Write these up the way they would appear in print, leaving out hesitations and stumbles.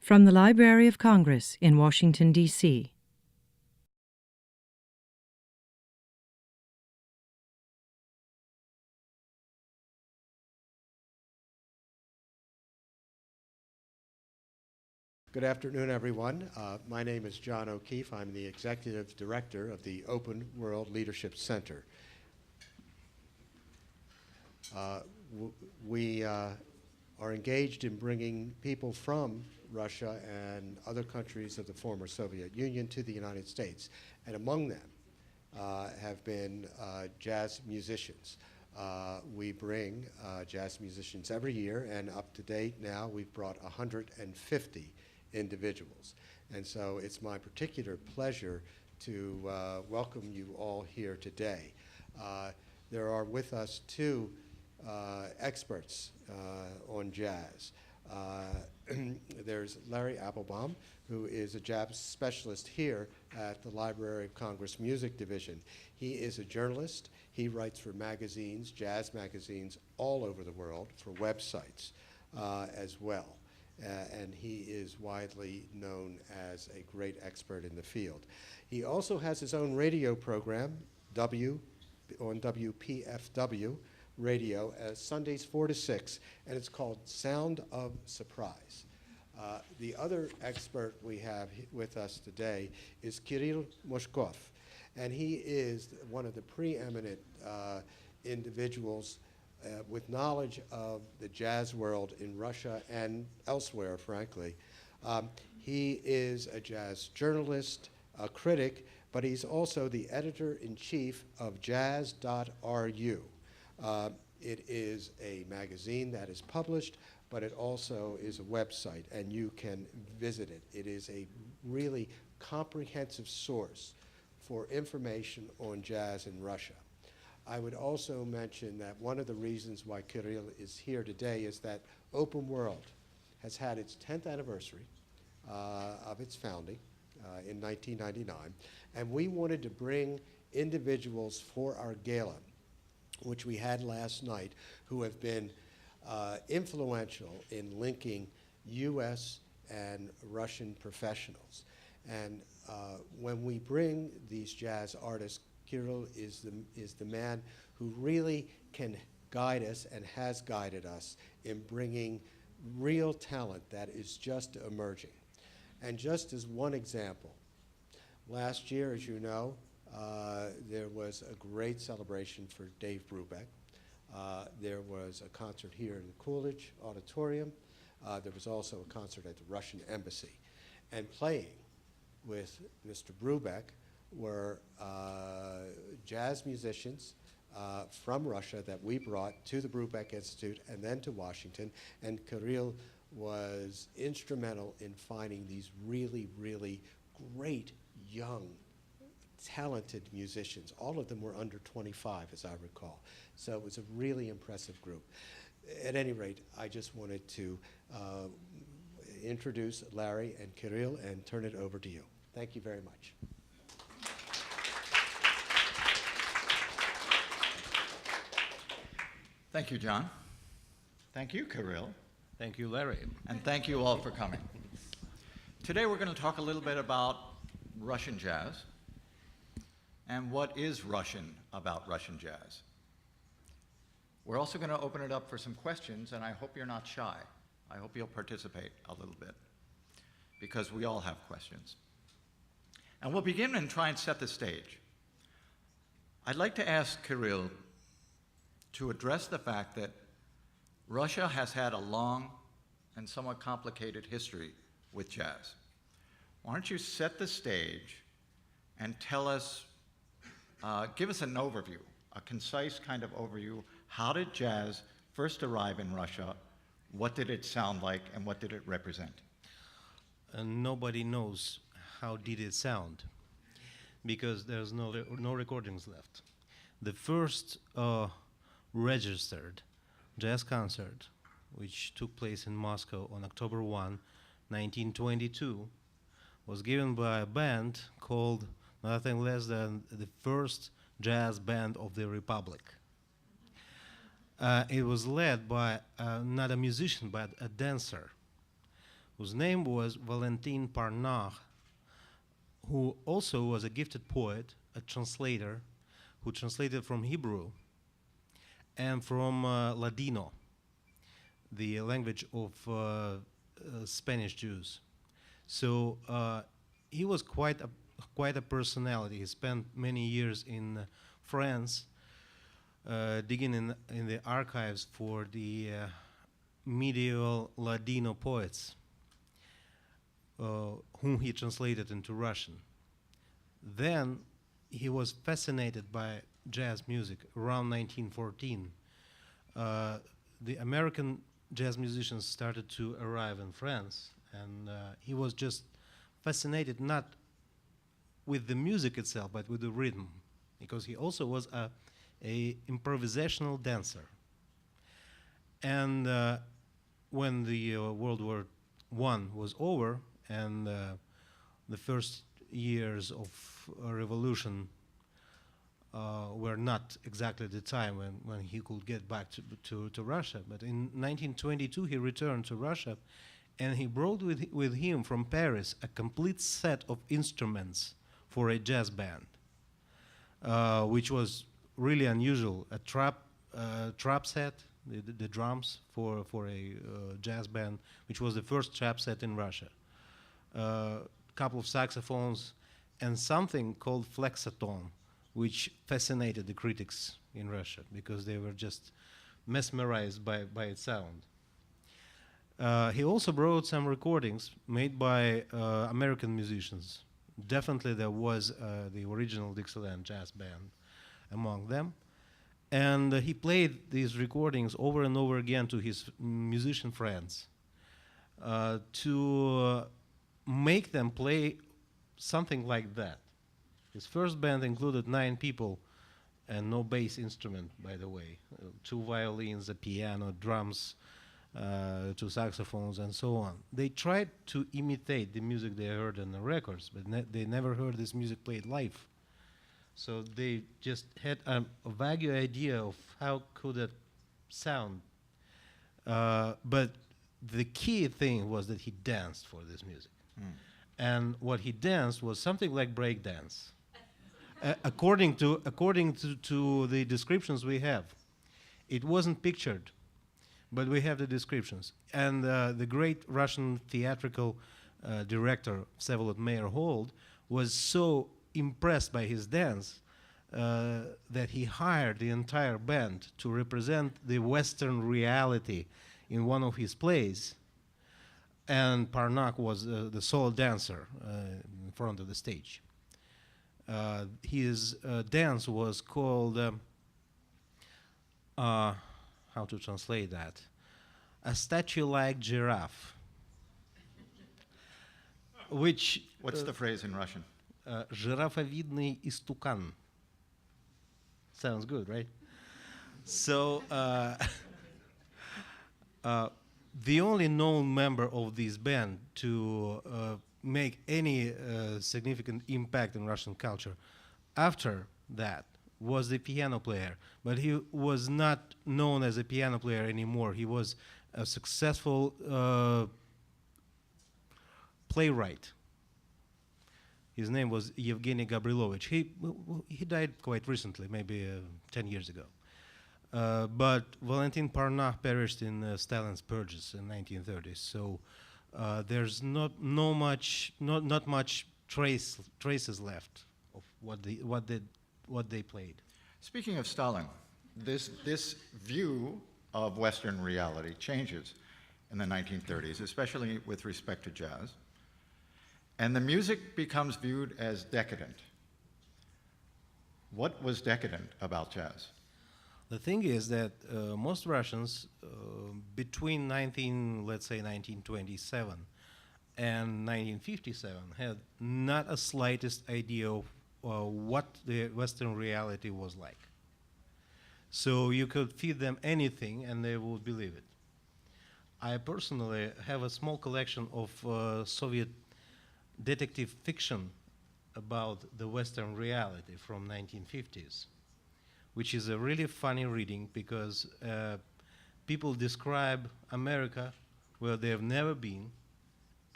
From the Library of Congress in Washington, D.C. Good afternoon, everyone. My name is John O'Keefe. I'm the Executive Director of the Open World Leadership Center. We are engaged in bringing people from Russia and other countries of the former Soviet Union to the United States. And among them have been jazz musicians. We bring jazz musicians every year, and up to date now we've brought 150 individuals. And so it's my particular pleasure to welcome you all here today. There are with us two experts on jazz. There's Larry Applebaum, who is a jazz specialist here at the Library of Congress Music Division. He is a journalist. He writes for magazines, jazz magazines, all over the world, for websites as well. And he is widely known as a great expert in the field. He also has his own radio program, on WPFW radio, Sundays 4 to 6, and it's called Sound of Surprise. The other expert we have with us today is Kirill Moshkov, and he is one of the preeminent individuals with knowledge of the jazz world in Russia and elsewhere, frankly. He is a jazz journalist, a critic, but he's also the editor-in-chief of jazz.ru. It is a magazine that is published, but it also is a website, and you can visit it. It is a really comprehensive source for information on jazz in Russia. I would also mention that one of the reasons why Kirill is here today is that Open World has had its 10th anniversary of its founding in 1999, and we wanted to bring individuals for our gala, which we had last night, who have been influential in linking U.S. and Russian professionals. And when we bring these jazz artists, Kirill is the man who really can guide us and has guided us in bringing real talent that is just emerging. And just as one example, last year, as you know, there was a great celebration for Dave Brubeck. There was a concert here in the Coolidge Auditorium. There was also a concert at the Russian Embassy. And playing with Mr. Brubeck were jazz musicians from Russia that we brought to the Brubeck Institute and then to Washington. And Kirill was instrumental in finding these really, really great young talented musicians. All of them were under 25, as I recall. So it was a really impressive group. At any rate, I just wanted to introduce Larry and Kirill and turn it over to you. Thank you very much. Thank you, John. Thank you, Kirill. Thank you, Larry. And thank you all for coming. Today we're going to talk a little bit about Russian jazz and what is Russian about Russian jazz. We're also going to open it up for some questions, and I hope you're not shy. I hope you'll participate a little bit, because we all have questions. And we'll begin and try and set the stage. I'd like to ask Kirill to address the fact that Russia has had a long and somewhat complicated history with jazz. Why don't you set the stage and tell us, give us an overview, a concise kind of overview. How did jazz first arrive in Russia? What did it sound like, and what did it represent? Nobody knows how did it sound, because there's no recordings left. The first registered jazz concert, which took place in Moscow on October 1, 1922, was given by a band called nothing less than the First Jazz Band of the Republic. It was led by not a musician, but a dancer whose name was Valentin Parnach, who also was a gifted poet, a translator, who translated from Hebrew and from Ladino, the language of Spanish Jews. So he was quite a personality. He spent many years in France, digging in the archives for the medieval Ladino poets, whom he translated into Russian. Then he was fascinated by jazz music around 1914. The American jazz musicians started to arrive in France, and he was just fascinated not with the music itself, but with the rhythm, because he also was a improvisational dancer. And when the World War I was over, and the first years of revolution were not exactly the time when he could get back to Russia. But in 1922, he returned to Russia, and he brought with him from Paris a complete set of instruments for a jazz band, which was really unusual. A trap set, the drums for a jazz band, which was the first trap set in Russia. Couple of saxophones, and something called flexatone, which fascinated the critics in Russia because they were just mesmerized by its sound. He also brought some recordings made by American musicians. Definitely there was the original Dixieland Jazz Band among them. And he played these recordings over and over again to his musician friends to make them play something like that. His first band included 9 people and no bass instrument, by the way. 2 violins, a piano, drums, 2 saxophones, and so on. They tried to imitate the music they heard on the records, but they never heard this music played live. So they just had a vague idea of how could it sound. But the key thing was that he danced for this music. And what he danced was something like break dance. According to the descriptions we have. It wasn't pictured, but we have the descriptions. And the great Russian theatrical director, Vsevolod Meyerhold, was so impressed by his dance that he hired the entire band to represent the Western reality in one of his plays. And Parnach was the sole dancer in front of the stage. His dance was called, how to translate that? A statue-like giraffe. Which... What's the phrase in Russian? Жирафовидный истукан. Sounds good, right? So, the only known member of this band to make any significant impact in Russian culture after that was the piano player. But he was not known as a piano player anymore. He was a successful playwright. His name was Yevgeny Gavrilovich. He died quite recently, maybe 10 years ago. But Valentin Parnach perished in Stalin's purges in 1930s. So there's not much traces left of what they played. Speaking of Stalin, this view of Western reality changes in the 1930s, especially with respect to jazz. And the music becomes viewed as decadent. What was decadent about jazz? The thing is that most Russians, between 1927 and 1957, had not a slightest idea of what the Western reality was like. So you could feed them anything and they would believe it. I personally have a small collection of Soviet detective fiction about the Western reality from 1950s, which is a really funny reading because people describe America where they have never been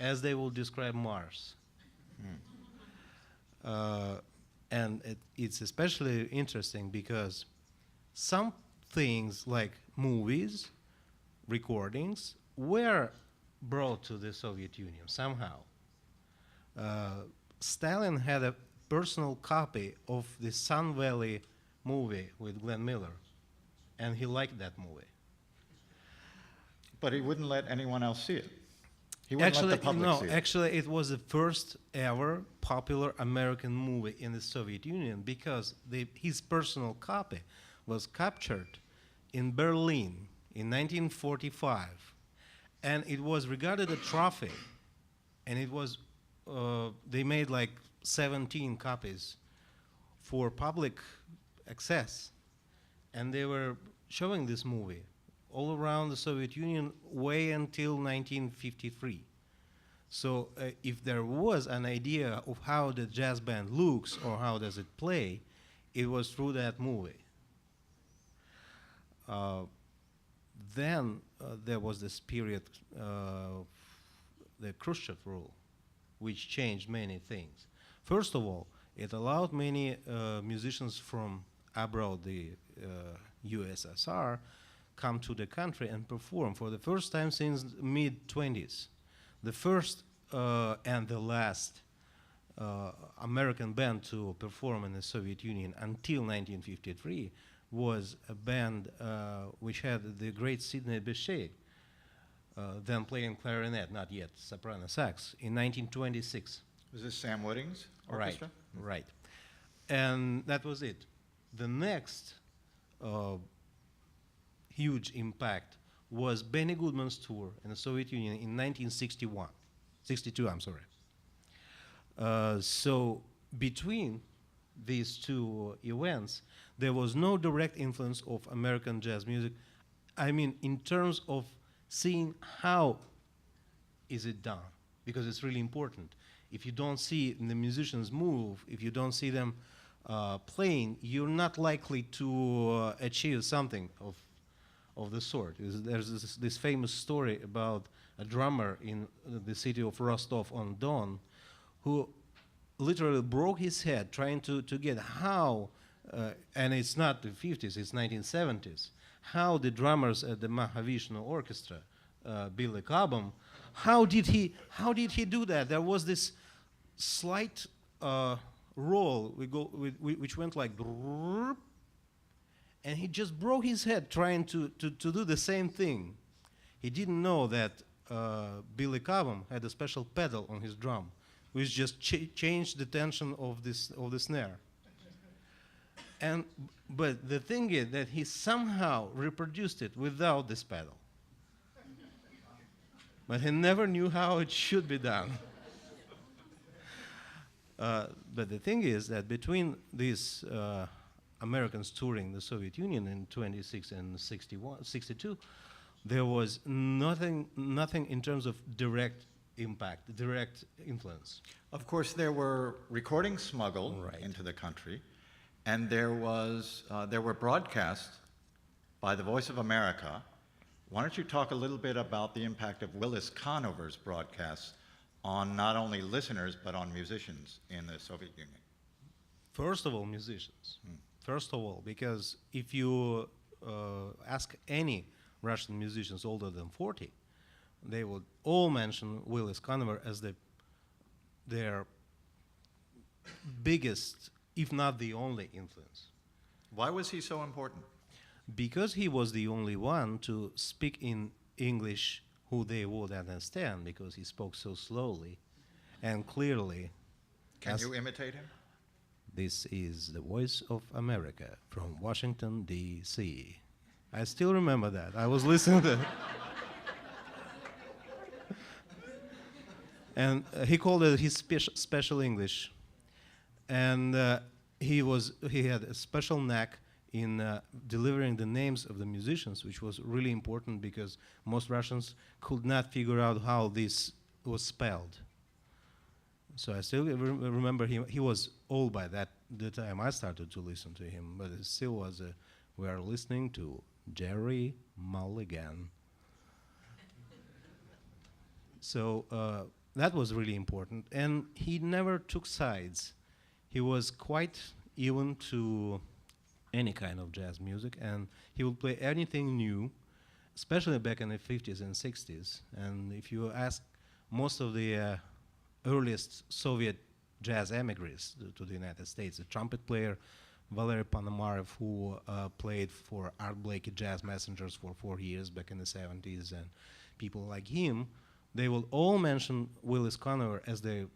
as they will describe Mars. And it's especially interesting because some things like movies, recordings, were brought to the Soviet Union somehow. Stalin had a personal copy of the Sun Valley movie with Glenn Miller, and he liked that movie. But he wouldn't let anyone else see it. He wouldn't let the public see it. Actually, it was the first ever popular American movie in the Soviet Union because his personal copy was captured in Berlin in 1945, and it was regarded a trophy, and it was they made like 17 copies for public access, and they were showing this movie all around the Soviet Union way until 1953. So if there was an idea of how the jazz band looks or how does it play, it was through that movie. Then there was this period, the Khrushchev rule, which changed many things. First of all, it allowed many musicians from abroad, the USSR, come to the country and perform for the first time since mid-20s. The first and the last American band to perform in the Soviet Union until 1953 was a band which had the great Sidney Bechet, then playing clarinet, not yet soprano sax, in 1926. Was this Sam Wooding's orchestra? Right. And that was it. The next huge impact was Benny Goodman's tour in the Soviet Union in 1962, I'm sorry. So between these two events, there was no direct influence of American jazz music. I mean, in terms of seeing how is it done, because it's really important. If you don't see the musicians move, if you don't see them playing, you're not likely to achieve something of the sort. There's this famous story about a drummer in the city of Rostov-on-Don who literally broke his head trying to get how, and it's not the 50s, it's 1970s, how the drummers at the Mahavishnu Orchestra, Billy Cobham, how did he do that? There was this slight roll which went like, and he just broke his head trying to do the same thing. He didn't know that Billy Cobham had a special pedal on his drum, which just changed the tension of the snare. But the thing is that he somehow reproduced it without this pedal. But he never knew how it should be done. But the thing is that between these Americans touring the Soviet Union in 26 and 62, there was nothing in terms of direct impact, direct influence. Of course, there were recordings smuggled into the country, and there were broadcasts by the Voice of America. Why don't you talk a little bit about the impact of Willis Conover's broadcasts on not only listeners but on musicians in the Soviet Union? First of all, musicians. First of all, because if you ask any Russian musicians older than 40, they would all mention Willis Conover as their biggest, if not the only, influence. Why was he so important? Because he was the only one to speak in English who they would understand, because he spoke so slowly and clearly. Can you imitate him? This is the Voice of America from Washington, D.C. I still remember that. I was listening to that. And he called it his special English. And he had a special knack in delivering the names of the musicians, which was really important because most Russians could not figure out how this was spelled. So I still remember him. He was old by the time I started to listen to him, but it still was we are listening to Jerry Mulligan. So that was really important. And he never took sides. He was quite even to any kind of jazz music, and he would play anything new, especially back in the 50s and 60s. And if you ask most of the earliest Soviet jazz emigres to the United States, the trumpet player Valery Ponomarev, who played for Art Blakey Jazz Messengers for 4 years back in the 70s, and people like him, they will all mention Willis Conover as the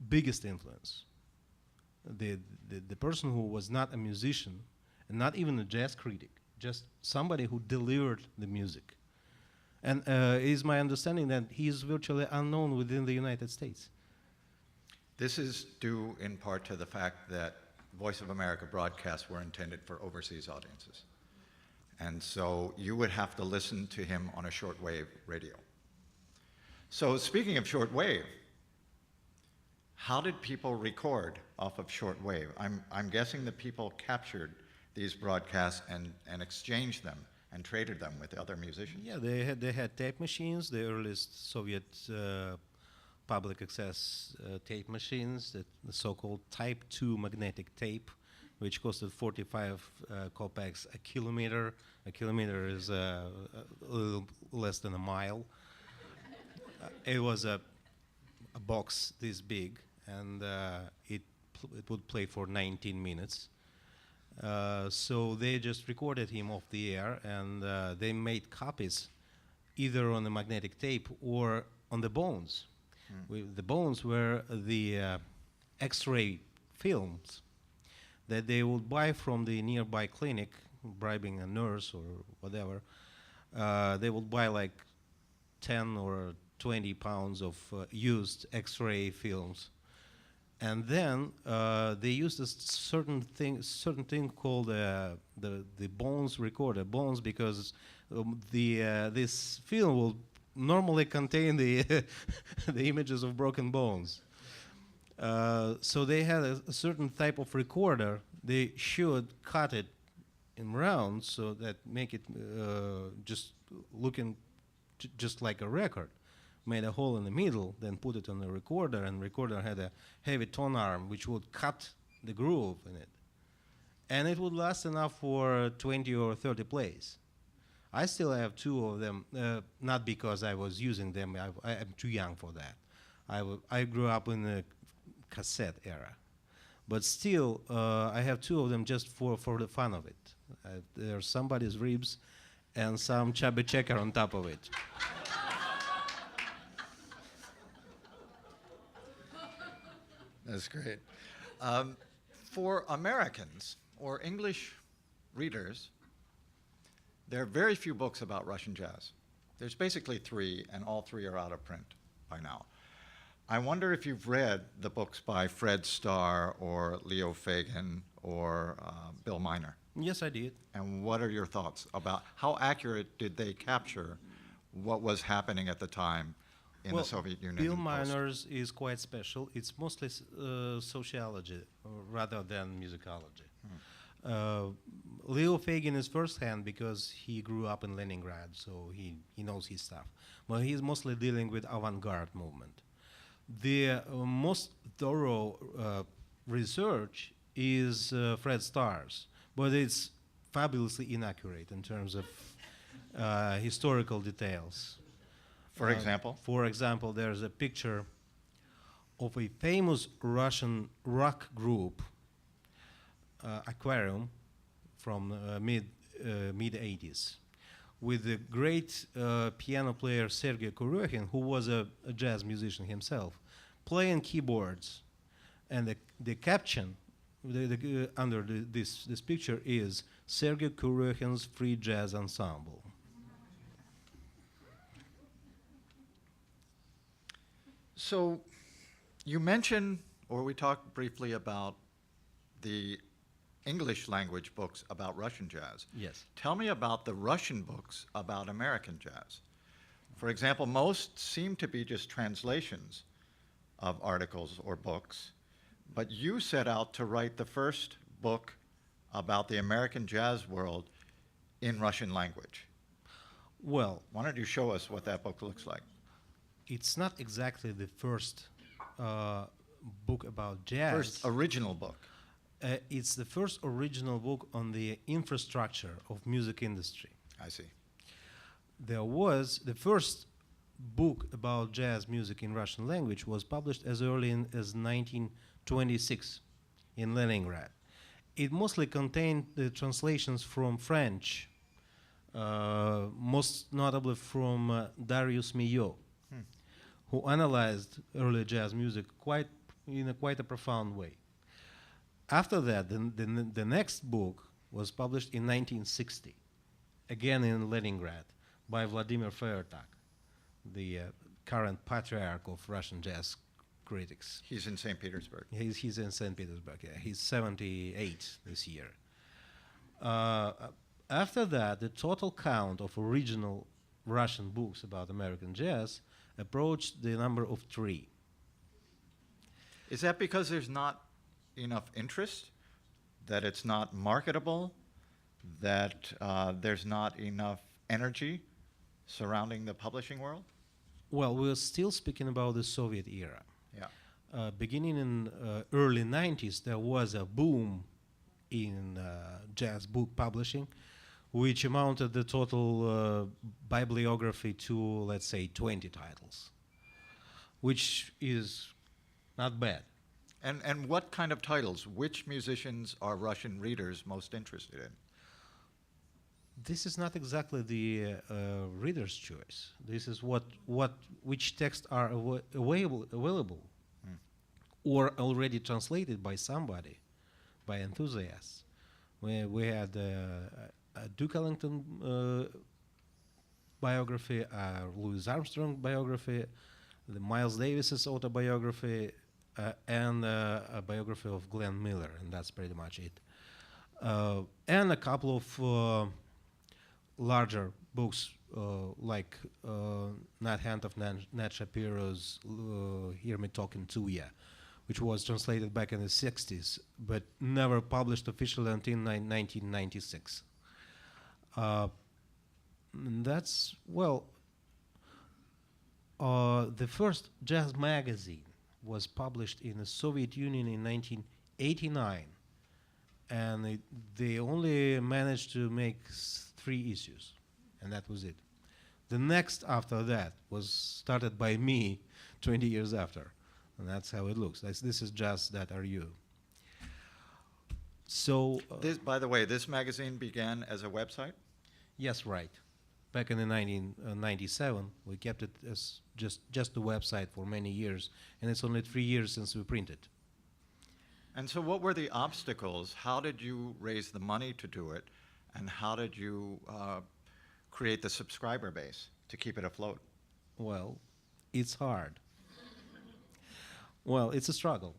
biggest influence. The person who was not a musician and not even a jazz critic, just somebody who delivered the music. And it is my understanding that he is virtually unknown within the United States. This is due in part to the fact that Voice of America broadcasts were intended for overseas audiences. And so you would have to listen to him on a shortwave radio. So speaking of shortwave, how did people record off of shortwave? I'm guessing that people captured these broadcasts and exchanged them and traded them with other musicians. Yeah, they had tape machines, the earliest Soviet public access tape machines, the so-called Type 2 magnetic tape, which costed 45 kopecks a kilometer. A kilometer is a little less than a mile. It was a box this big, and it would play for 19 minutes. So they just recorded him off the air, and they made copies either on the magnetic tape or on the bones. The bones were the X-ray films that they would buy from the nearby clinic, bribing a nurse or whatever. They would buy like 10 or 20 pounds of used X-ray films. And then they used a certain thing called the bones recorder. Bones because this film will normally contain the the images of broken bones. So they had a certain type of recorder. They should cut it in rounds so that make it just looking just like a record. Made a hole in the middle, then put it on the recorder, and recorder had a heavy tone arm which would cut the groove in it. And it would last enough for 20 or 30 plays. I still have 2 of them, not because I was using them, I'm too young for that. I grew up in the cassette era. But still, I have 2 of them just for the fun of it. There's somebody's ribs and some chubby checker on top of it. That's great. For Americans or English readers, there are very few books about Russian jazz. There's basically 3, and all 3 are out of print by now. I wonder if you've read the books by Fred Starr or Leo Fagin or Bill Miner. Yes, I did. And what are your thoughts about how accurate did they capture what was happening at the time in the Soviet Union? Bill and post? Miner's is quite special. It's mostly sociology rather than musicology. Leo Fagin is firsthand because he grew up in Leningrad, so he knows his stuff. But he's mostly dealing with avant-garde movement. The most thorough research is Fred Starr's, but it's fabulously inaccurate in terms of historical details. For example? For example, there's a picture of a famous Russian rock group, Aquarium, from mid-80s, with the great piano player Sergei Kuryohin, who was a jazz musician himself, playing keyboards. And the caption under this picture is Sergei Kuryohin's Free Jazz Ensemble. So you mentioned, or we talked briefly about the English language books about Russian jazz. Yes. Tell me about the Russian books about American jazz. For example, most seem to be just translations of articles or books, but you set out to write the first book about the American jazz world in Russian language. Well, Why don't you show us what that book looks like? it's not exactly the first book about jazz. First original book. It's the first original book on the infrastructure of music industry. I see. There was the first book about jazz music in Russian language was published as early as 1926 in Leningrad. It mostly contained the translations from French, most notably from Darius Milhaud, who analyzed early jazz music in quite a profound way. After that, the next book was published in 1960, again in Leningrad, by Vladimir Feertak, the current patriarch of Russian jazz critics. He's in St. Petersburg. He's in St. Petersburg, yeah. He's 78 this year. After that, the total count of original Russian books about American jazz approached the number of 3. Is that because there's not enough interest, that it's not marketable, that there's not enough energy surrounding the publishing world? Well, we're still speaking about the Soviet era. Yeah. Beginning in early 90s, there was a boom in jazz book publishing, which amounted the total bibliography to, let's say, 20 titles, which is not bad. And what kind of titles? Which musicians are Russian readers most interested in? This is not exactly the reader's choice. This is which texts are available or already translated by somebody, by enthusiasts. We had a Duke Ellington biography, a Louis Armstrong biography, the Miles Davis's autobiography, and a biography of Glenn Miller, and that's pretty much it. And a couple of larger books like Nat Hand of Nat Shapiro's Hear Me Talkin' To Ya, which was translated back in the 60s, but never published officially until 1996. That's, well, the first jazz magazine was published in the Soviet Union in 1989, and they only managed to make 3 issues, and that was it. The next after that was started by me 20 years after, and that's how it looks. This is jazz.ru. So, This, by the way, this magazine began as a website? yes, right. Back in the 1997, we kept it as just the website for many years, and it's only 3 years since we printed. And so what were the obstacles? How did you raise the money to do it? And how did you create the subscriber base to keep it afloat? Well, it's hard. Well, it's a struggle.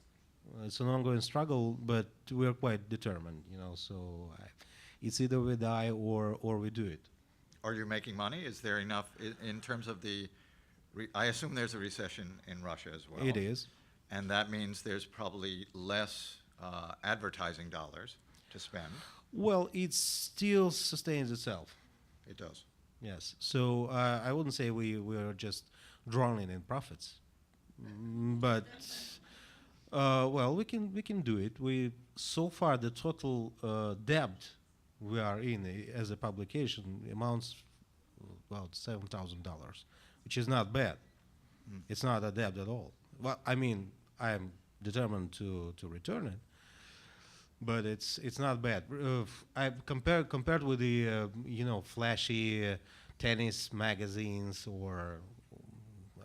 It's an ongoing struggle, but we're quite determined, so it's either we die or we do it. Are you making money? Is there enough in terms of the, I assume there's a recession in Russia as well. It is. And that means there's probably less advertising dollars to spend. Well, it still sustains itself. It does. Yes. So I wouldn't say we're just drowning in profits, but well, we can do it. So far the total debt we are in as a publication amounts about $7,000, which is not bad. It's not a debt at all. Well, I mean, I'm determined to return it, but it's not bad. I compared with the flashy tennis magazines or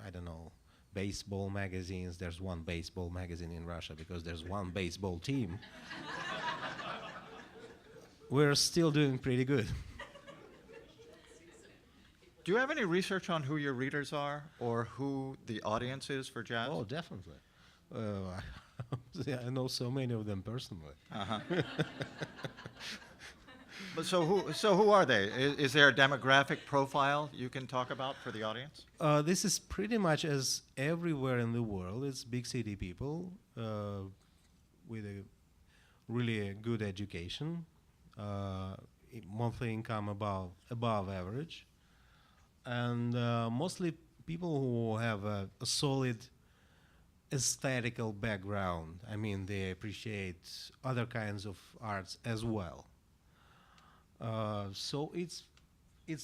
I don't know, baseball magazines. There's one baseball magazine in Russia because there's one baseball team. We're still doing pretty good. Do you have any research on who your readers are or who the audience is for jazz? Oh, definitely. Yeah, I know so many of them personally. But so who are they? Is there a demographic profile you can talk about for the audience? This is pretty much as everywhere in the world. It's big city people with a really good education, monthly income above average, and mostly people who have a solid aesthetical background. I mean, they appreciate other kinds of arts as well. So it's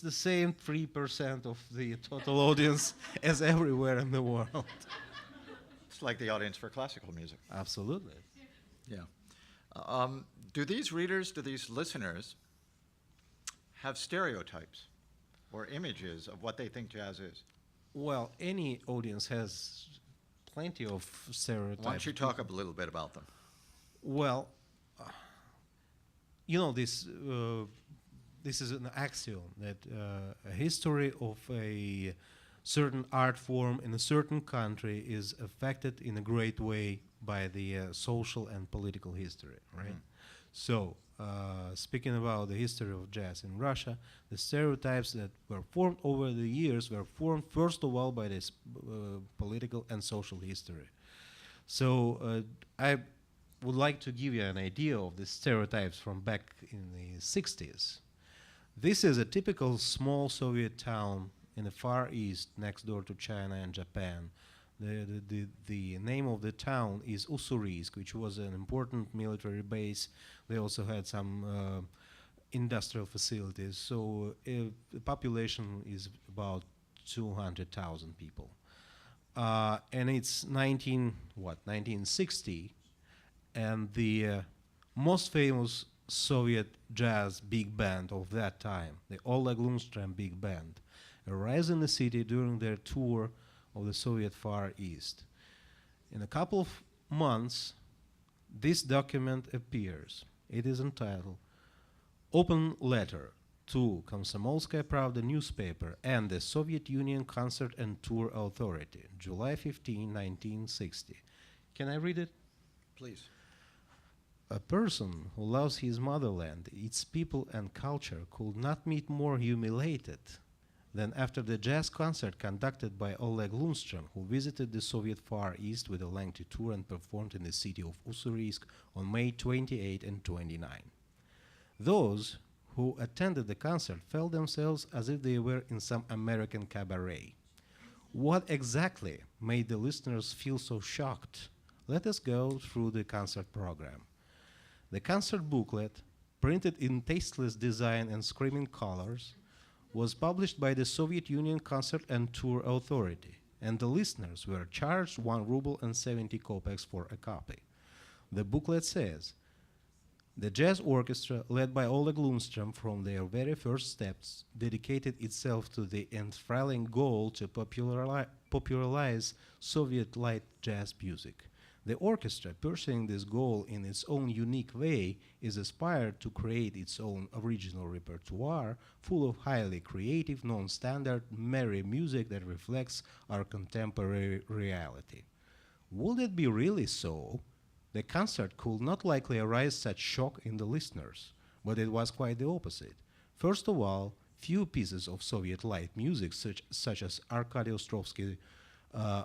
the same 3% of the total audience as everywhere in the world. It's like the audience for classical music. Absolutely. Yeah. Do these readers, do these listeners have stereotypes or images of what they think jazz is? Well, any audience has plenty of stereotypes. Why don't you talk a little bit about them? Well, you know, this is an axiom that a history of a certain art form in a certain country is affected in a great way by the social and political history, right? So, speaking about the history of jazz in Russia, the stereotypes that were formed over the years were formed first of all by this political and social history. So, I would like to give you an idea of the stereotypes from back in the 60s. This is a typical small Soviet town in the Far East, next door to China and Japan. The name of the town is Ussurisk, which was an important military base. They also had some industrial facilities. So the population is about 200,000 people. And it's 1960, and the most famous Soviet jazz big band of that time, the Oleg Lundstrom Big Band, arrives in the city during their tour of the Soviet Far East. In a couple of months, this document appears. It is entitled Open Letter to Komsomolskaya Pravda newspaper and the Soviet Union Concert and Tour Authority, July 15, 1960. Can I read it? Please. A person who loves his motherland, its people and culture could not meet more humiliated than after the jazz concert conducted by Oleg Lundstrom, who visited the Soviet Far East with a lengthy tour and performed in the city of Ussurisk on May 28 and 29. Those who attended the concert felt themselves as if they were in some American cabaret. What exactly made the listeners feel so shocked? Let us go through the concert program. The concert booklet, printed in tasteless design and screaming colors, was published by the Soviet Union Concert and Tour Authority, and the listeners were charged 1 ruble and 70 kopecks for a copy. The booklet says, the jazz orchestra, led by Oleg Lundstrom from their very first steps, dedicated itself to the enthralling goal to popularize Soviet light jazz music. The orchestra, pursuing this goal in its own unique way, is aspired to create its own original repertoire, full of highly creative, non-standard, merry music that reflects our contemporary reality. Would it be really so? The concert could not likely arouse such shock in the listeners, but it was quite the opposite. First of all, few pieces of Soviet light music, such as Arkady Ostrovsky,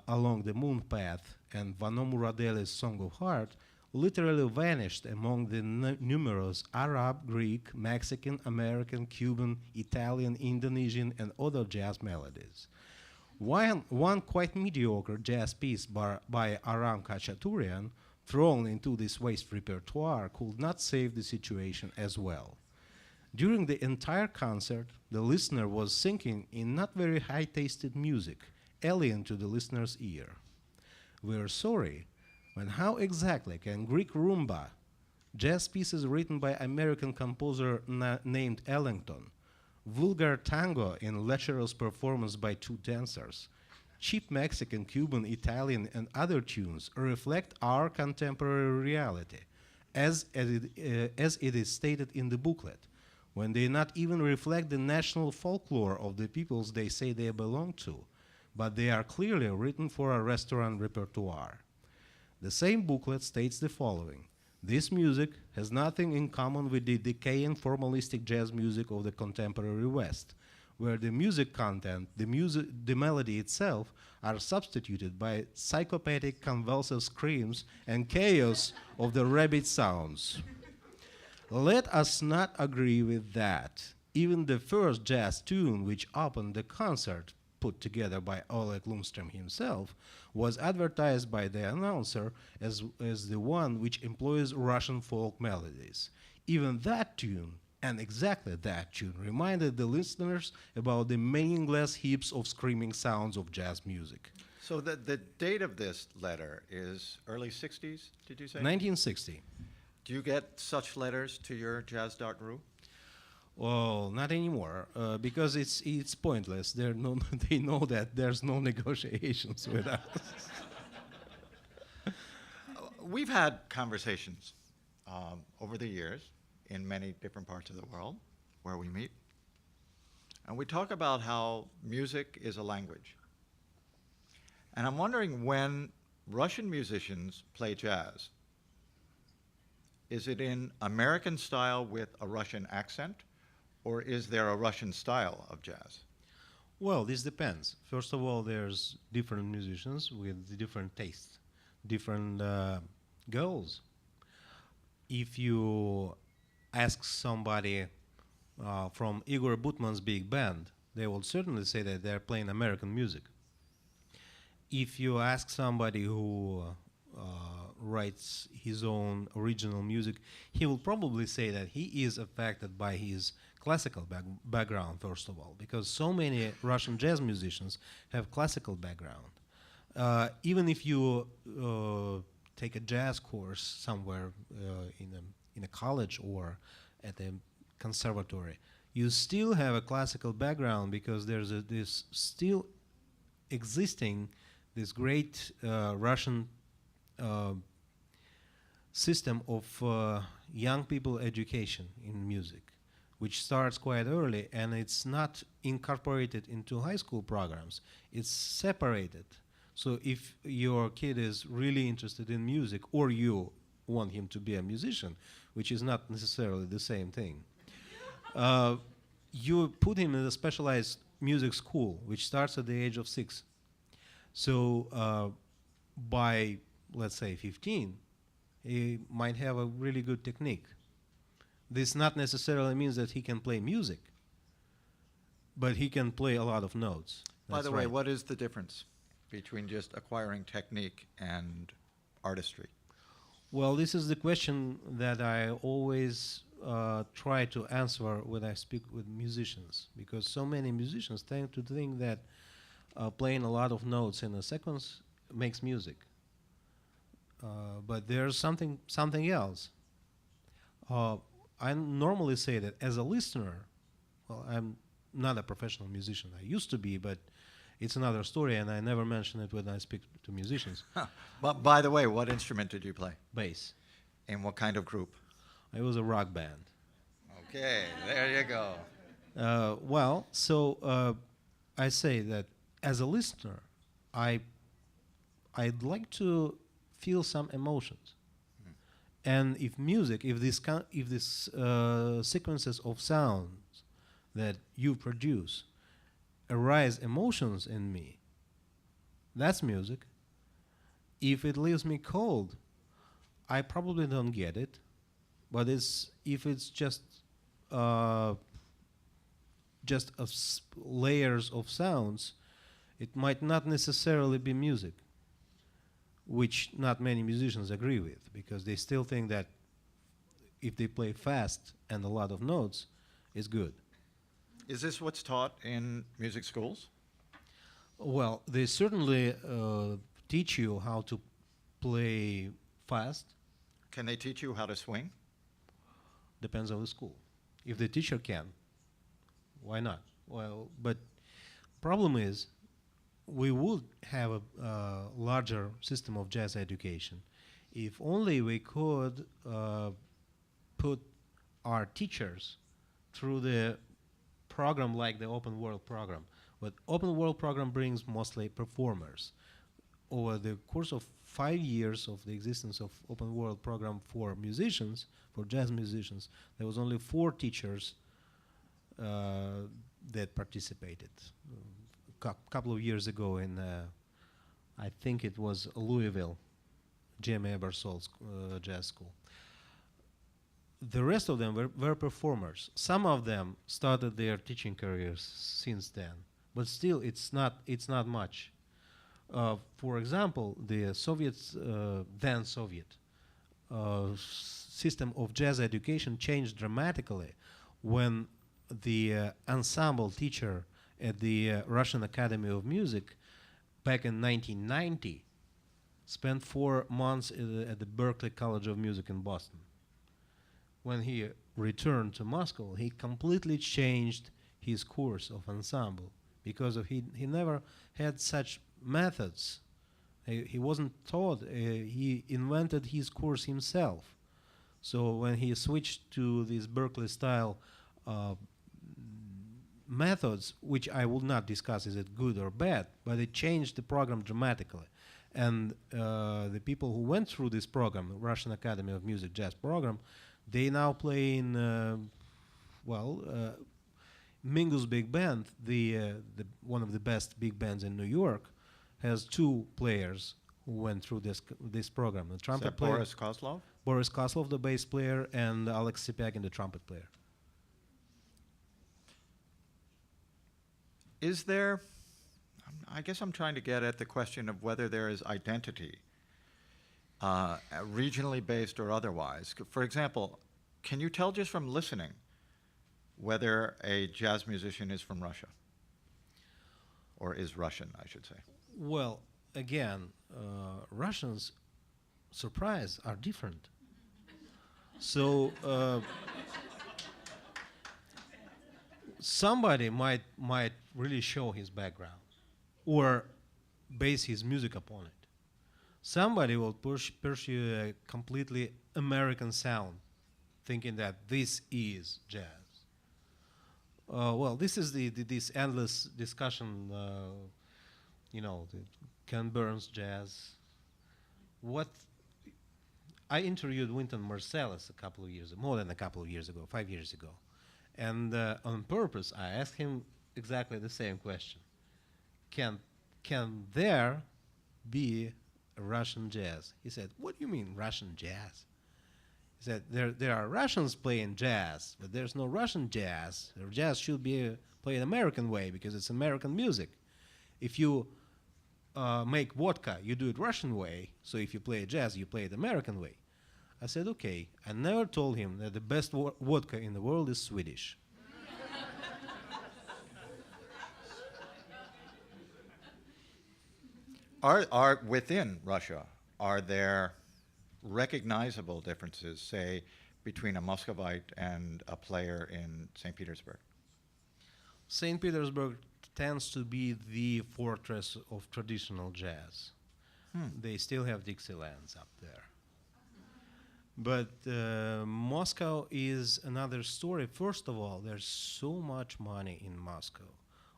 Along the Moon Path and Vano Muradeli's Song of Heart, literally vanished among the numerous Arab, Greek, Mexican, American, Cuban, Italian, Indonesian, and other jazz melodies. One quite mediocre jazz piece by Aram Khachaturian, thrown into this waste repertoire, could not save the situation as well. During the entire concert, the listener was sinking in not very high-tasted music, alien to the listener's ear. We're sorry, but how exactly can Greek rumba, jazz pieces written by American composer named Ellington, vulgar tango in lecherous performance by 2 dancers, cheap Mexican, Cuban, Italian, and other tunes reflect our contemporary reality, as it is stated in the booklet, when they not even reflect the national folklore of the peoples they say they belong to, but they are clearly written for a restaurant repertoire. The same booklet states the following: this music has nothing in common with the decaying formalistic jazz music of the contemporary West, where the music content, the melody itself, are substituted by psychopathic convulsive screams and chaos of the rabbit sounds. Let us not agree with that. Even the first jazz tune which opened the concert, put together by Oleg Lundström himself, was advertised by the announcer as the one which employs Russian folk melodies. Even that tune, and exactly that tune, reminded the listeners about the meaningless heaps of screaming sounds of jazz music. So the date of this letter is early 60s, did you say? 1960. Do you get such letters to your jazz.ru? Well, not anymore, because it's pointless. They know that there's no negotiations with us. We've had conversations over the years in many different parts of the world where we meet. And we talk about how music is a language. And I'm wondering, when Russian musicians play jazz, is it in American style with a Russian accent, or is there a Russian style of jazz? Well, this depends. First of all, there's different musicians with different tastes, different goals. If you ask somebody from Igor Butman's big band, they will certainly say that they're playing American music. If you ask somebody who writes his own original music, he will probably say that he is affected by his classical background, first of all, because so many Russian jazz musicians have classical background. Even if you take a jazz course somewhere in a college or at a conservatory, you still have a classical background, because there's this still existing this great Russian system of young people education in music, which starts quite early, and it's not incorporated into high school programs. It's separated. So if your kid is really interested in music, or you want him to be a musician, which is not necessarily the same thing, you put him in a specialized music school, which starts at the age of 6. So by, let's say, 15, he might have a really good technique. This not necessarily means that he can play music, but he can play a lot of notes. By That's the way, right. what is the difference between just acquiring technique and artistry? Well, this is the question that I always try to answer when I speak with musicians, because so many musicians tend to think that playing a lot of notes in a sequence makes music. But there's something else. I normally say that as a listener, well, I'm not a professional musician. I used to be, but it's another story, and I never mention it when I speak to musicians. But by the way, what instrument did you play? Bass. In what kind of group? I was a rock band. Okay, there you go. I say that as a listener, I'd like to feel some emotions. And if music, if this sequences of sounds that you produce arise emotions in me, that's music. If it leaves me cold, I probably don't get it. But if it's just layers of sounds, it might not necessarily be music, which not many musicians agree with, because they still think that if they play fast and a lot of notes, it's good. Is this what's taught in music schools? Well, they certainly teach you how to play fast. Can they teach you how to swing? Depends on the school. If the teacher can, why not? Well, but problem is, we would have a larger system of jazz education if only we could put our teachers through the program like the Open World program. But Open World program brings mostly performers. Over the course of 5 years of the existence of Open World program for musicians, for jazz musicians, there was only 4 teachers that participated. A couple of years ago in, I think it was Louisville, J.M. Ebersol's jazz school. The rest of them were performers. Some of them started their teaching careers since then. but still it's not much. For example, the Soviets, then Soviet system of jazz education changed dramatically when the ensemble teacher at the Russian Academy of Music back in 1990 spent 4 months at the Berklee College of Music in Boston. When he returned to Moscow, he completely changed his course of ensemble because of he never had such methods. He wasn't taught. He invented his course himself. So when he switched to these Berklee style methods, which I will not discuss is it good or bad, but it changed the program dramatically. And the people who went through this program, the Russian Academy of Music Jazz program, they now play in, Mingus Big Band, the one of the best big bands in New York, has 2 players who went through this program. The Is trumpet that player, Boris Kozlov? Boris Kozlov, the bass player, and Alex Sipyakin, the trumpet player. Is there, I guess I'm trying to get at the question of whether there is identity, regionally based or otherwise. For example, can you tell just from listening whether a jazz musician is from Russia? Or is Russian, I should say. Well, again, Russians, surprise, are different. So somebody might really show his background or base his music upon it. Somebody will pursue a completely American sound, thinking that this is jazz. Well, this is this endless discussion. The Ken Burns jazz. What I interviewed Wynton Marsalis more than a couple of years ago, 5 years ago, and on purpose I asked him exactly the same question: Can there be a Russian jazz? He said, "What do you mean Russian jazz?" He said, "There are Russians playing jazz, but there's no Russian jazz. The jazz should be played American way because it's American music. If you make vodka, you do it Russian way. So if you play jazz, you play it American way." I said, "Okay." I never told him that the best vodka in the world is Swedish. Are within Russia, are there recognizable differences, say, between a Muscovite and a player in St. Petersburg? St. Petersburg tends to be the fortress of traditional jazz. They still have Dixielands up there. But Moscow is another story. First of all, there's so much money in Moscow.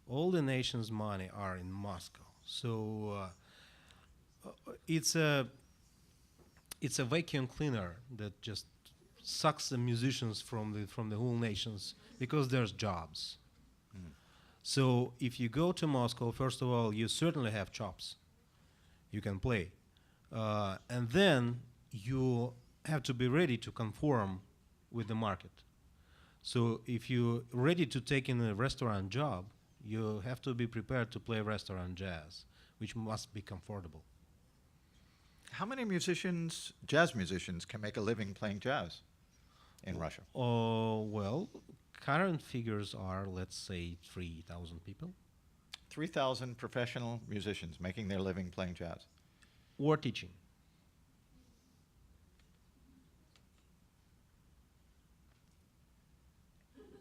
All the nation's money are in Moscow. So it's a vacuum cleaner that just sucks the musicians from the whole nations because there's jobs. So if you go to Moscow, first of all, you certainly have chops. You can play. And then you have to be ready to conform with the market. So if you're ready to take in a restaurant job, you have to be prepared to play restaurant jazz, which must be comfortable. How many musicians, jazz musicians, can make a living playing jazz in Russia? Well, current figures are, let's say, 3,000 people. 3,000 professional musicians making their living playing jazz. Or teaching.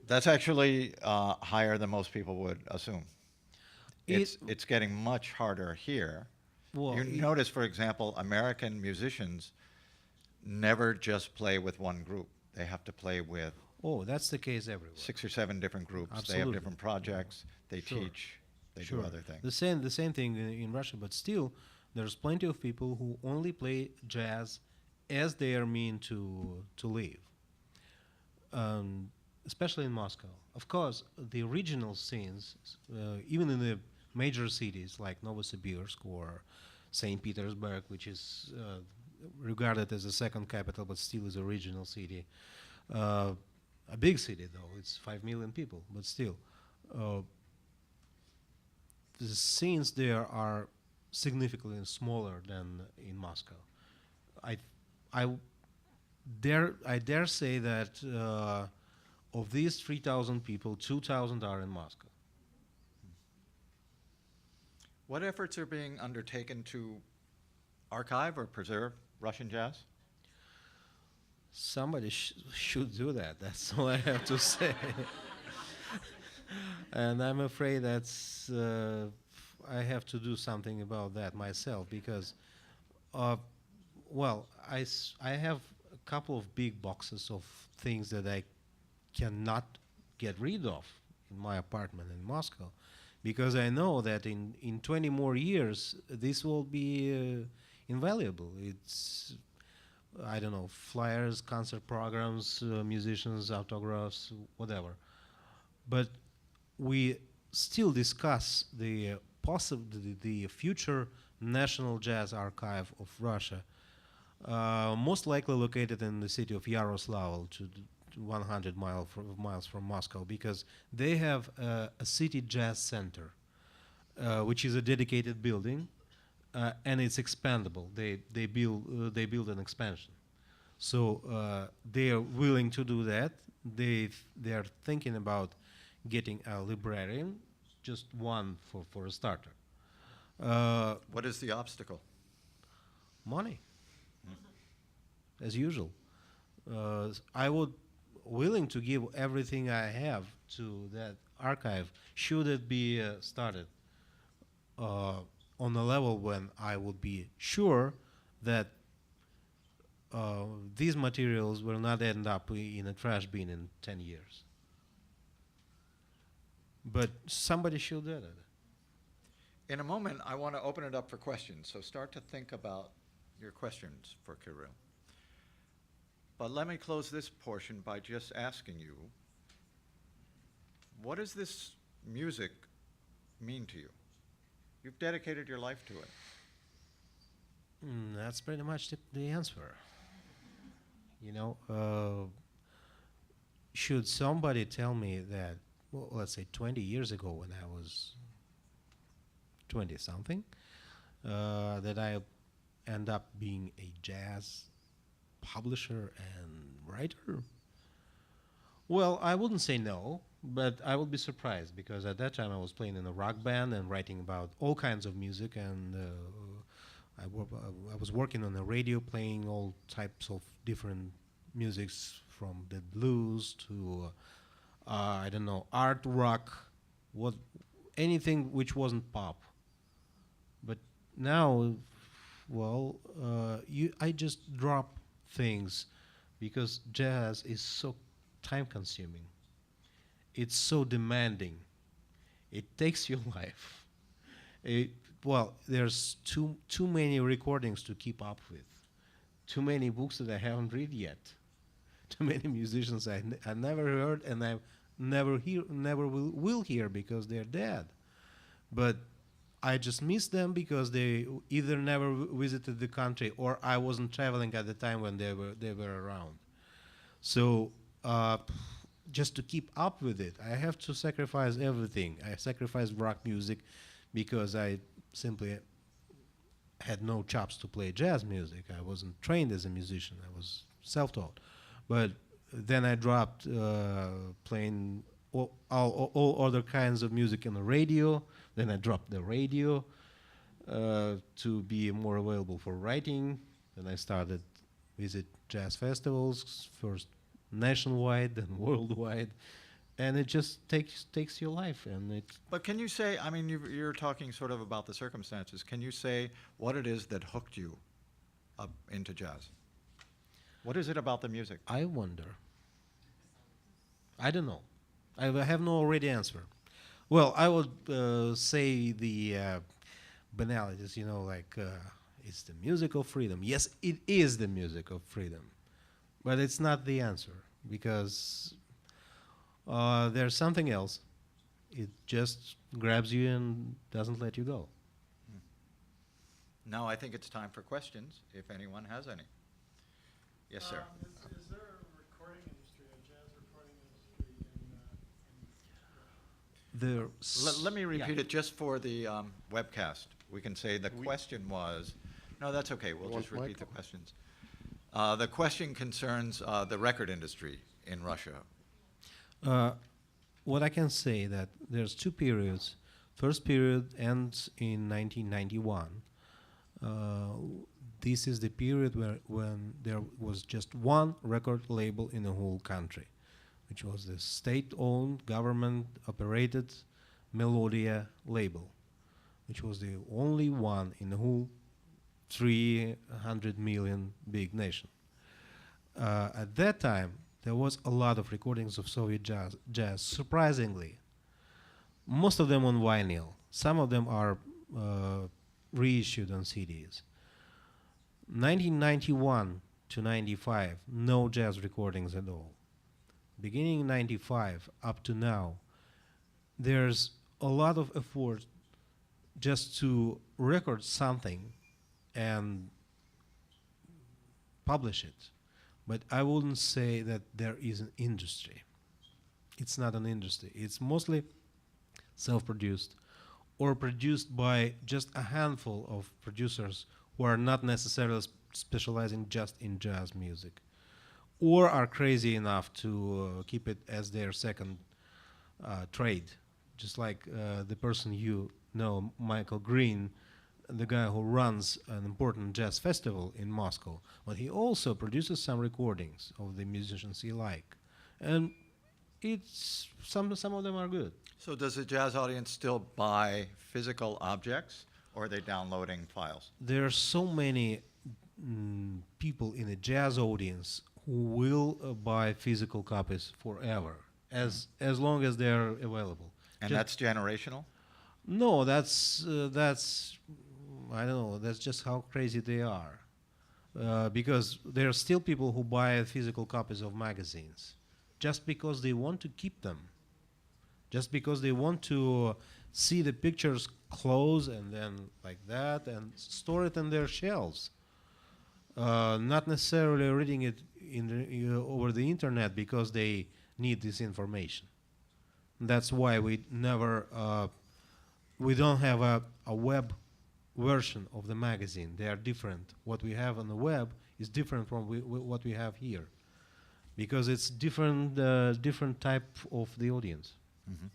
That's actually higher than most people would assume. It's getting much harder here. Well, You notice, for example, American musicians never just play with one group. They have to play with that's the case everywhere. 6 or 7 different groups. They Absolutely. have different projects. They Sure. teach. They do other things. The same thing in Russia, but still, there's plenty of people who only play jazz as their mean to live. Especially in Moscow. Of course, the regional scenes, even in the major cities like Novosibirsk or St. Petersburg, which is regarded as the second capital but still is a regional city. A big city, though. It's 5 million people, but still. the scenes there are significantly smaller than in Moscow. I, I dare say that of these 3,000 people, 2,000 are in Moscow. What efforts are being undertaken to archive or preserve Russian jazz? Somebody should do that. That's all I have to say. And I'm afraid that's I have to do something about that myself because, well, I have a couple of big boxes of things that I cannot get rid of in my apartment in Moscow because I know that in 20 more years this will be invaluable. It's, I don't know, flyers, concert programs, musicians, autographs, whatever. But we still discuss the the future National Jazz Archive of Russia, most likely located in the city of Yaroslavl, 100 miles from Moscow, because they have a city jazz center, which is a dedicated building, and it's expandable. They build an expansion, so they are willing to do that. They are thinking about getting a librarian, just one for a starter. What is the obstacle? Money, as usual. I would willing to give everything I have to that archive should it be started on a level when I would be sure that these materials will not end up in a trash bin in 10 years. But somebody should do that. In a moment, I want to open it up for questions, so start to think about your questions for Kirill. But let me close this portion by just asking you, what does this music mean to you? You've dedicated your life to it. That's pretty much the answer. You know, should somebody tell me that, well, let's say 20 years ago when I was 20-something, that I end up being a jazz publisher and writer? Well, I wouldn't say no, but I would be surprised because at that time I was playing in a rock band and writing about all kinds of music, and I was working on the radio playing all types of different musics from the blues to I don't know, art rock, anything which wasn't pop. But now, well, I just drop things because jazz is so time-consuming. It's so demanding. It takes your life. Well, there's too many recordings to keep up with. Too many books that I haven't read yet. Too many musicians I never heard and I never will hear because they're dead. But I just miss them because they either never visited the country or I wasn't traveling at the time when they were around. So just to keep up with it, I have to sacrifice everything. I sacrificed rock music because I simply had no chops to play jazz music. I wasn't trained as a musician. I was self-taught. But then I dropped playing all other kinds of music on the radio. Then I dropped the radio to be more available for writing. Then I started visit jazz festivals, first nationwide, then worldwide. And it just takes your life, and it. But can you say, I mean, you're talking sort of about the circumstances. Can you say what it is that hooked you up into jazz? What is it about the music? I wonder. I don't know. I have no already answer. Well, I would say the banalities, you know, like it's the music of freedom. Yes, it is the music of freedom, but it's not the answer because there's something else. It just grabs you and doesn't let you go. Now I think it's time for questions, if anyone has any. Yes, sir. Is there a recording industry, a jazz recording industry in Russia? Let me repeat it just for the webcast. We can say the question was, no, that's okay, we'll Want just repeat the Michael? questions. The question concerns the record industry in Russia. What I can say that there's two periods. First period ends in 1991. This is the period when there was just one record label in the whole country, which was the state-owned, government-operated Melodia label, which was the only one in the whole 300 million big nation. At that time, there was a lot of recordings of Soviet jazz, surprisingly. Most of them on vinyl. Some of them are reissued on CDs. 1991 to 95, no jazz recordings at all. Beginning in 95 up to now, there's a lot of effort just to record something and publish it. But I wouldn't say that there is an industry. It's not an industry. It's mostly self-produced or produced by just a handful of producers who are not necessarily specializing just in jazz music or are crazy enough to keep it as their second trade. Just like the person you know, Michael Green, the guy who runs an important jazz festival in Moscow, but he also produces some recordings of the musicians he like, and it's some of them are good. So does the jazz audience still buy physical objects, or are they downloading files? There are so many people in the jazz audience who will buy physical copies forever, as long as they're available. And Ju- that's generational? No, that's I don't know. That's just how crazy they are, because there are still people who buy physical copies of magazines, just because they want to keep them, just because they want to see the pictures close and then like that and store it in their shelves. Not necessarily reading it over the internet because they need this information. That's why we never. We don't have a web version of the magazine. They are different. What we have on the web is different from what we have here, because it's different type of the audience. Mm-hmm.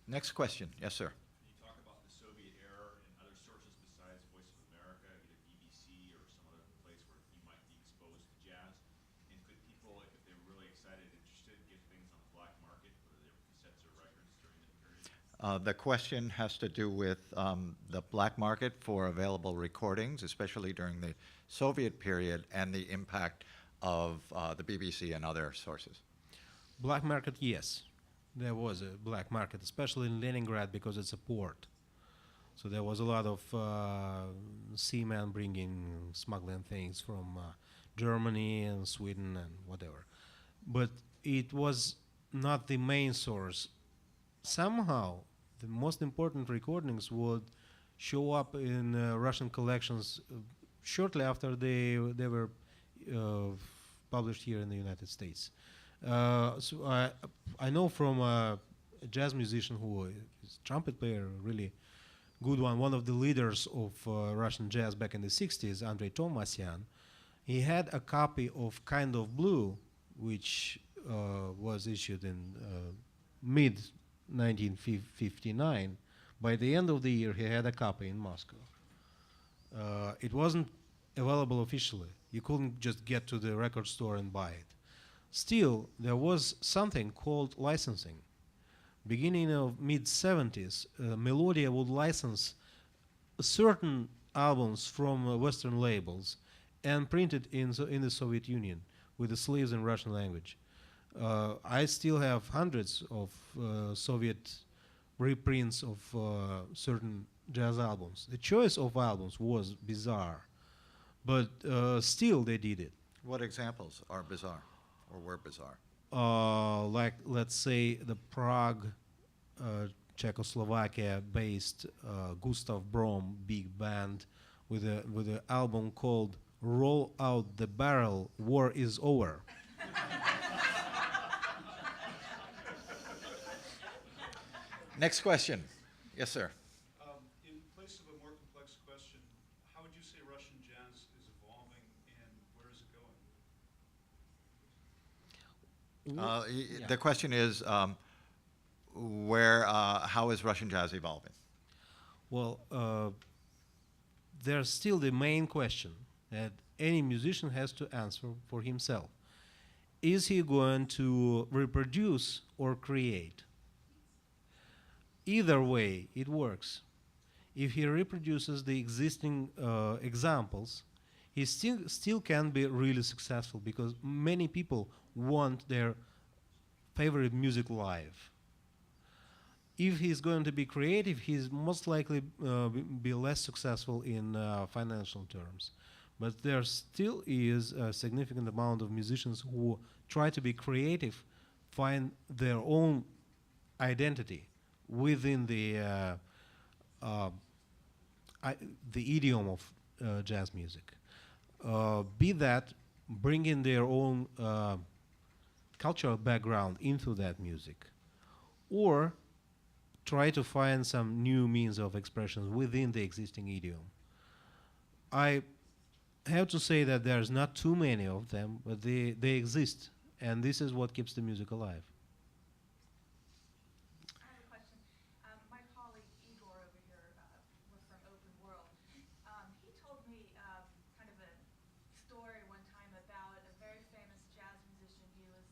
Next question. Yes, sir. Can you talk about the Soviet era and other sources besides Voice of America, either BBC or some other place where you might be exposed to jazz? And could people, if they're really excited and interested, get things on the black market, whether they were cassettes or records during that period? The question has to do with the black market for available recordings, especially during the Soviet period, and the impact of the BBC and other sources. Black market, yes. There was a black market, especially in Leningrad, because it's a port. So there was a lot of seamen smuggling things from Germany and Sweden and whatever. But it was not the main source. Somehow, the most important recordings would show up in Russian collections shortly after they were published here in the United States. So I know from a jazz musician who is a trumpet player, really good one of the leaders of Russian jazz back in the 60s, Andrei Tomasyan. He had a copy of Kind of Blue, which was issued in mid 1959. By the end of the year, he had a copy in Moscow. It wasn't available officially. You couldn't just get to the record store and buy it. Still, there was something called licensing. Beginning of mid-70s, Melodia would license certain albums from Western labels and print it in the Soviet Union with the sleeves in Russian language. I still have hundreds of Soviet reprints of certain jazz albums. The choice of albums was bizarre, but still they did it. What examples are bizarre or were bizarre? Like, let's say, the Prague, Czechoslovakia-based Gustav Brom big band with an album called "Roll Out the Barrel, War is Over." Next question. Yes, sir. In place of a more complex question, how would you say Russian jazz is evolving and where is it going? The question is, how is Russian jazz evolving? Well, there's still the main question that any musician has to answer for himself. Is he going to reproduce or create? Either way, it works. If he reproduces the existing examples, he still can be really successful because many people want their favorite music live. If he's going to be creative, he's most likely be less successful in financial terms. But there still is a significant amount of musicians who try to be creative, find their own identity within the idiom of jazz music. Be that bringing their own cultural background into that music, or try to find some new means of expression within the existing idiom. I have to say that there's not too many of them, but they exist, and this is what keeps the music alive. I have a question. My colleague Igor over here was from Open World. He told me kind of a story one time about a very famous jazz musician he was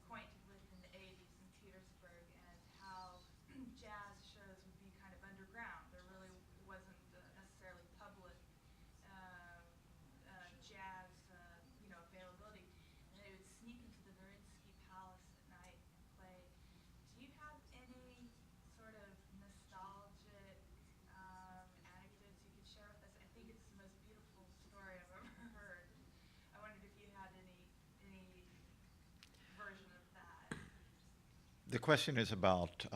acquainted with in the 80s in Petersburg, and how jazz shows would be kind of underground. There really wasn't necessarily public jazz, availability. And they would sneak into the Mariinsky Palace at night and play. Do you have any sort of nostalgic anecdotes you could share with us? I think it's the most beautiful story I've ever heard. I wondered if you had any version of that. The question is about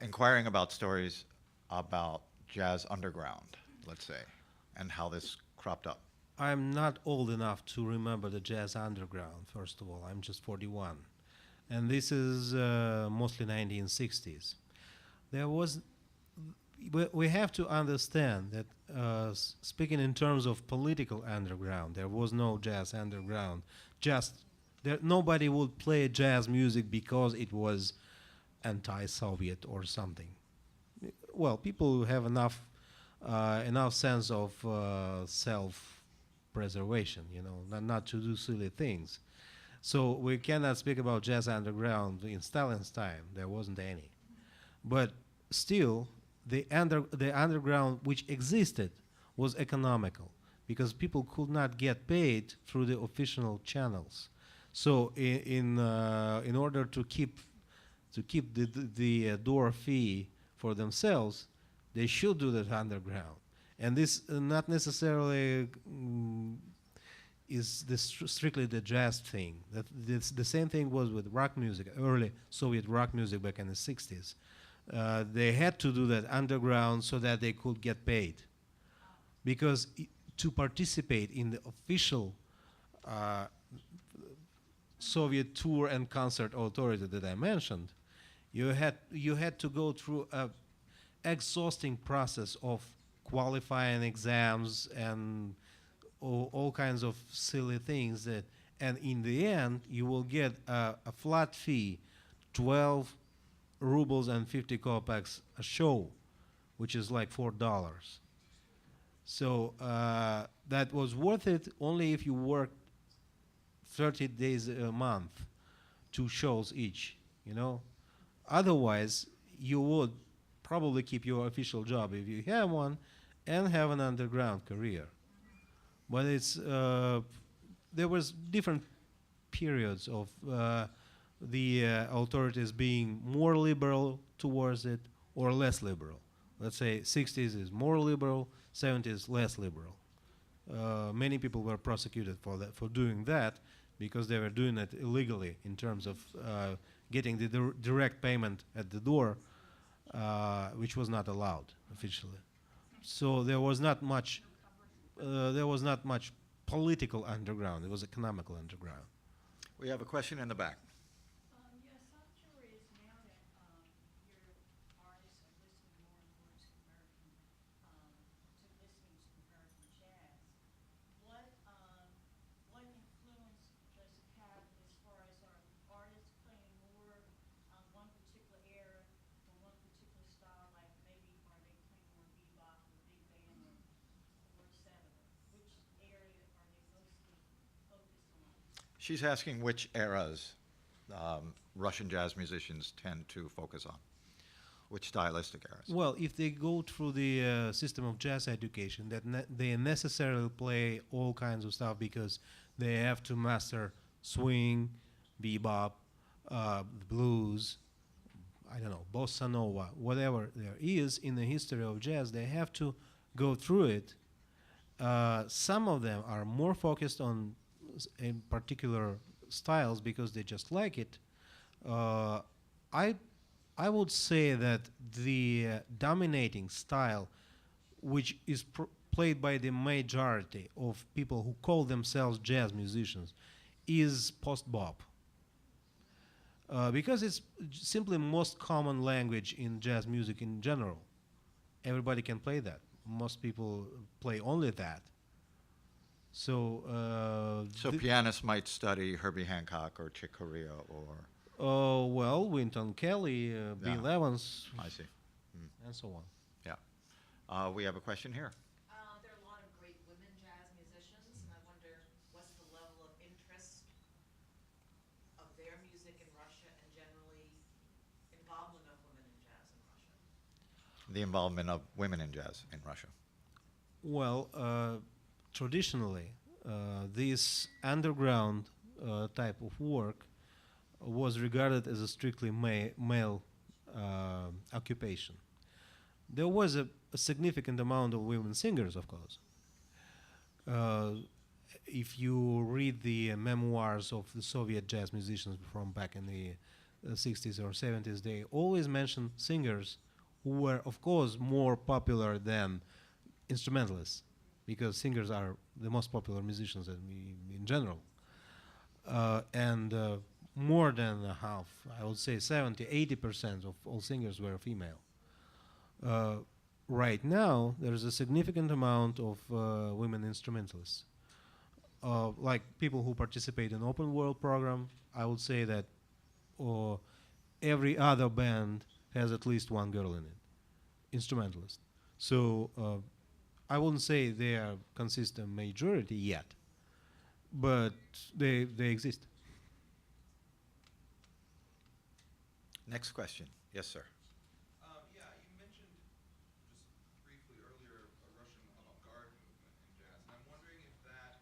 inquiring about stories about jazz underground, let's say, and how this cropped up. I'm not old enough to remember the jazz underground, first of all. I'm just 41. And this is mostly 1960s. There was, we have to understand that speaking in terms of political underground, there was no jazz underground. Nobody would play jazz music because it was anti-Soviet or something. Well, people who have enough sense of self-preservation, not to do silly things. So we cannot speak about jazz underground in Stalin's time. There wasn't any. But still, the underground which existed was economical because people could not get paid through the official channels. So in order to keep the door fee for themselves, they should do that underground. And this not necessarily is strictly the jazz thing. The same thing was with rock music, early Soviet rock music back in the 60s. They had to do that underground so that they could get paid. Because to participate in the official Soviet tour and concert authority that I mentioned, you had to go through a exhausting process of qualifying exams and all kinds of silly things and in the end you will get a flat fee, 12 rubles and 50 kopecks a show, which is like $4. So that was worth it only if you worked 30 days a month, 2 shows each, Otherwise, you would probably keep your official job if you have one and have an underground career. But there was different periods of the authorities being more liberal towards it or less liberal. Let's say 60s is more liberal, 70s less liberal. Many people were prosecuted for doing that because they were doing it illegally in terms of getting the direct payment at the door, which was not allowed officially. So there was not much political underground. It was economical underground. We have a question in the back. Yes, I'm curious now that She's asking which eras Russian jazz musicians tend to focus on. Which stylistic eras? Well, if they go through the system of jazz education, that they necessarily play all kinds of stuff because they have to master swing, bebop, blues, I don't know, bossa nova, whatever there is in the history of jazz, they have to go through it. Some of them are more focused on in particular styles because they just like it. I would say that the dominating style, which is played by the majority of people who call themselves jazz musicians, is post-bop. Because it's simply most common language in jazz music in general. Everybody can play that. Most people play only that. So, So pianists might study Herbie Hancock or Chick Corea or... well, Wynton Kelly, Bill Yeah. Evans, I see. and so on. Yeah. We have a question here. There are a lot of great women jazz musicians, and I wonder what's the level of interest of their music in Russia and generally involvement of women in jazz in Russia? The involvement of women in jazz in Russia. Well, traditionally, this underground type of work was regarded as a strictly male occupation. There was a significant amount of women singers, of course. If you read the memoirs of the Soviet jazz musicians from back in the 60s or 70s, they always mention singers who were, of course, more popular than instrumentalists, because singers are the most popular musicians in general. And more than half, I would say 70–80% of all singers were female. Right now, there's a significant amount of women instrumentalists. Like people who participate in open world program, I would say that every other band has at least one girl in it, instrumentalist. So I wouldn't say they consist of majority yet, but they exist. Next question. Yes, sir. Yeah, you mentioned just briefly earlier a Russian avant-garde movement in jazz, and I'm wondering if that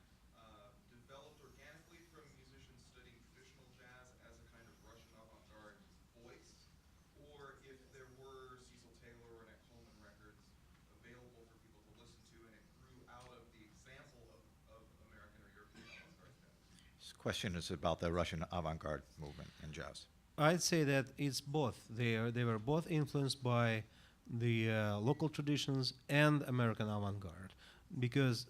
developed organically from musicians studying traditional jazz as a kind of Russian avant-garde voice, or if there were Cecil Taylor or Nick Coleman records available for people to listen to, and it grew out of the example of American or European avant-garde jazz. This question is about the Russian avant-garde movement in jazz. I'd say that it's both. They were both influenced by the local traditions and American avant-garde, because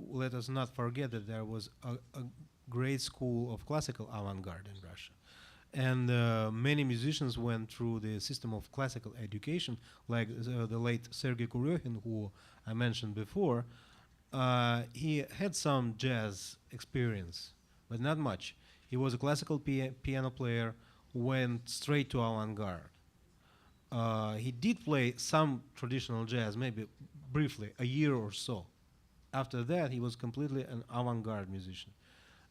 let us not forget that there was a great school of classical avant-garde in Russia. And many musicians went through the system of classical education, like the late Sergei Kuryokhin, who I mentioned before. He had some jazz experience, but not much. He was a classical piano player who went straight to avant-garde. He did play some traditional jazz, maybe briefly, a year or so. After that, he was completely an avant-garde musician.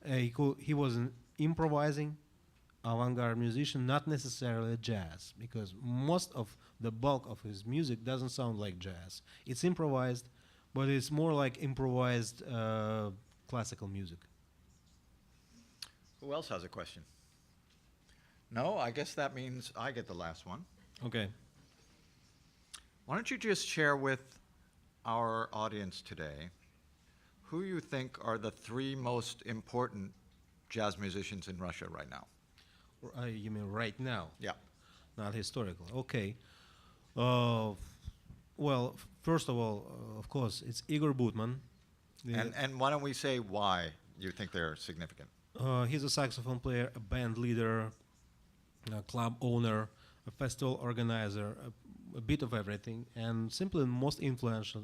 He was an improvising avant-garde musician, not necessarily jazz, because most of the bulk of his music doesn't sound like jazz. It's improvised, but it's more like improvised classical music. Who else has a question? No, I guess that means I get the last one. Okay. Why don't you just share with our audience today who you think are the three most important jazz musicians in Russia right now? You mean right now? Yeah. Not historical. Okay. Well, first of all, of course, it's Igor Butman. And why don't we say why you think they're significant? He's a saxophone player, a band leader, a club owner, a festival organizer, a bit of everything, and simply the most influential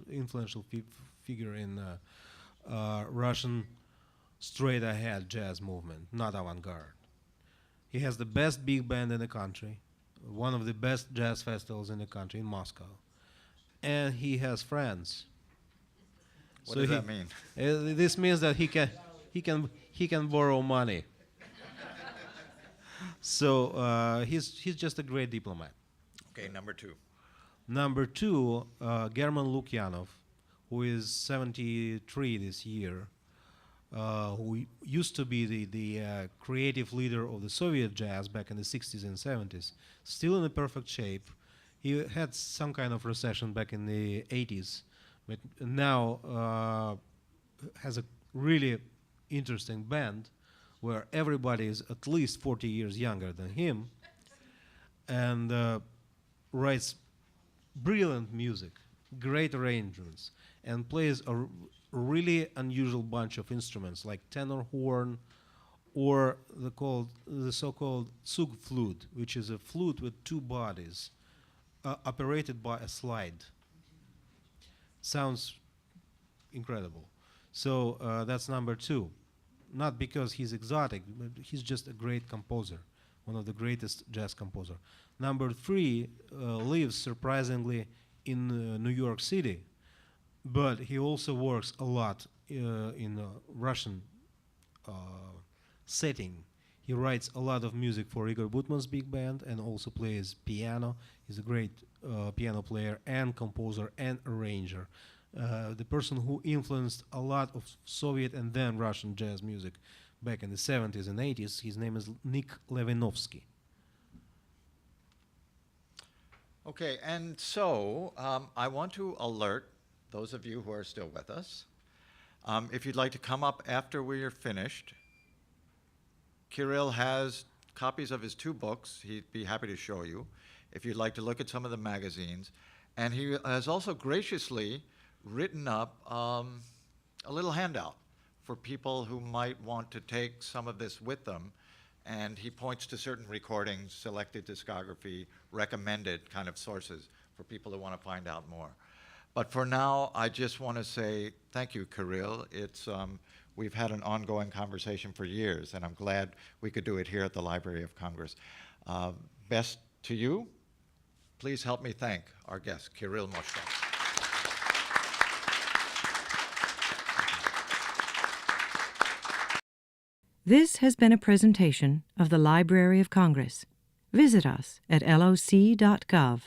figure in Russian straight-ahead jazz movement, not avant-garde. He has the best big band in the country, one of the best jazz festivals in the country, in Moscow, and he has friends. What does that mean? This means that he he can borrow money. So he's just a great diplomat. Okay, number two. Number two, German Lukyanov, who is 73 this year, who used to be the creative leader of the Soviet jazz back in the 60s and 70s, still in a perfect shape. He had some kind of recession back in the 80s, but now has a really interesting band where everybody is at least 40 years younger than him, and writes brilliant music, great arrangements, and plays a really unusual bunch of instruments like tenor horn or the so-called Zug flute, which is a flute with two bodies operated by a slide. Sounds incredible. So that's number two. Not because he's exotic, but he's just a great composer, one of the greatest jazz composer. Number three lives surprisingly in New York City, but he also works a lot in a Russian setting. He writes a lot of music for Igor Butman's big band and also plays piano. He's a great piano player and composer and arranger. The person who influenced a lot of Soviet and then Russian jazz music back in the 70s and 80s. His name is Nick Levinovsky. Okay, and so I want to alert those of you who are still with us. If you'd like to come up after we are finished, Kirill has copies of his two books. He'd be happy to show you if you'd like to look at some of the magazines. And he has also graciously written up a little handout for people who might want to take some of this with them. And he points to certain recordings, selected discography, recommended kind of sources for people who want to find out more. But for now, I just want to say thank you, Kirill. We've had an ongoing conversation for years, and I'm glad we could do it here at the Library of Congress. Best to you. Please help me thank our guest, Kirill Moshkov. This has been a presentation of the Library of Congress. Visit us at loc.gov.